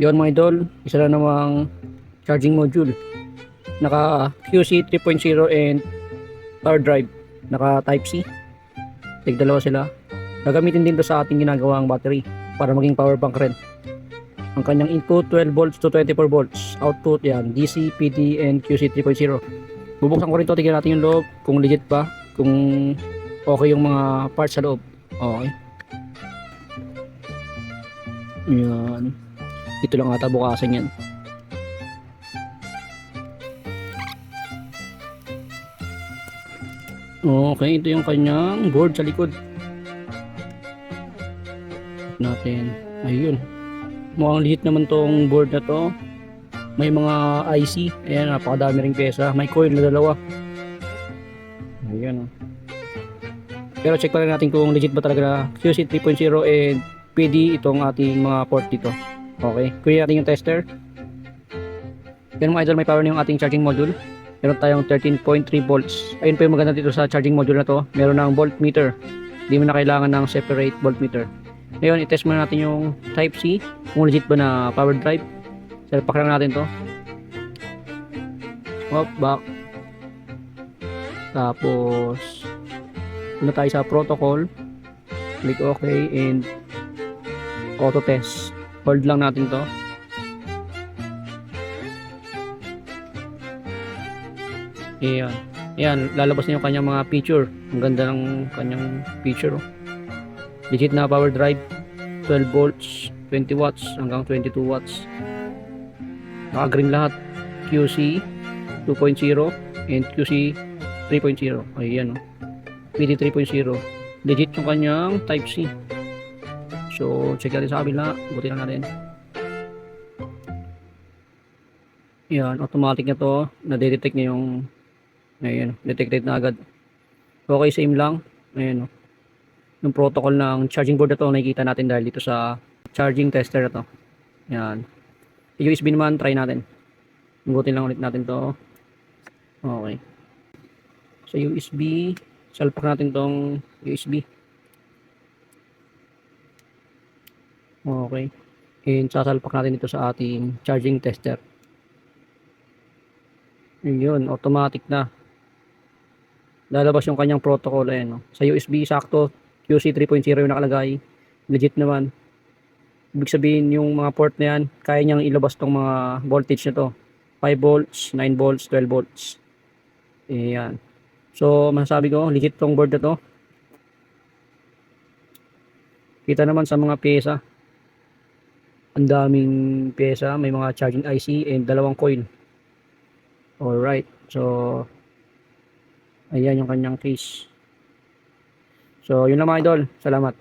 Yon mga idol, isa na namang charging module. Naka QC 3.0 and power drive. Naka Type C. Tig-dalawa sila. Gagamitin din to sa ating ginagawang battery para maging power bank rin. Ang kanyang input 12 volts to 24 volts. Output yan DC, PD and QC 3.0. Bubuksan ko rin to, tignan natin yung loob kung legit ba, kung okay yung mga parts sa loob. Okay. Yan. Ito lang ata bukasan yan. Okay, ito yung kanyang board sa likod. Natin. Ayun. Mukhang liit naman tong board na to. May mga IC. Ayan, napakadami ring pyesa. May coil na dalawa. Ayun. Pero check pa rin natin kung legit ba talaga na QC 3.0 and PD itong ating mga port dito. Okay. Kunin natin yung tester. Yan mga idol, may power na yung ating charging module. Meron tayong 13.3 volts. Ayun pa yung maganda dito sa charging module na to. Meron ng voltmeter. Hindi mo na kailangan ng separate voltmeter. Ngayon, i-test muna natin yung Type C. Kung legit ba na power drive. Salpak lang natin to. Hop, back. Tapos, muna tayo sa protocol. Click OK and auto test. Hold lang natin to. Ayan. Ayan, lalabas na yung kanyang mga feature. Ang ganda ng kanyang feature. Oh. Legit na power drive. 12 volts, 20 watts hanggang 22 watts. Naka-green lahat. QC 2.0 and QC 3.0. Ayan. Oh. PD 3.0. Legit yung kanyang Type C. So, check natin sa kabila. Buti lang natin. Ayan, automatic na to. Na-detect niya yung ayan, detected na agad. Okay, same lang. Ayan, oh. Yung protocol ng charging board na to, nakikita natin dahil dito sa charging tester na to. Ayan. USB naman, try natin. Unggutin lang ulit natin to. Okay. Sa USB, salpak natin tong USB. Okay. And sasalpak natin ito sa ating charging tester. Yun, automatic na. Lalabas yung kanyang protocol. Ayan, no? Sa USB, sakto. QC 3.0 yung nakalagay. Legit naman. Ibig sabihin, yung mga port na yan, kaya niyang ilabas tong mga voltage na to. 5 volts, 9 volts, 12 volts. Ayan. So, masasabi ko, legit tong board na to. Kita naman sa mga pyesa. Ang daming pyesa. May mga charging IC and dalawang coil. Alright. So, ayan yung kanyang case. So, yun lang mga idol. Salamat.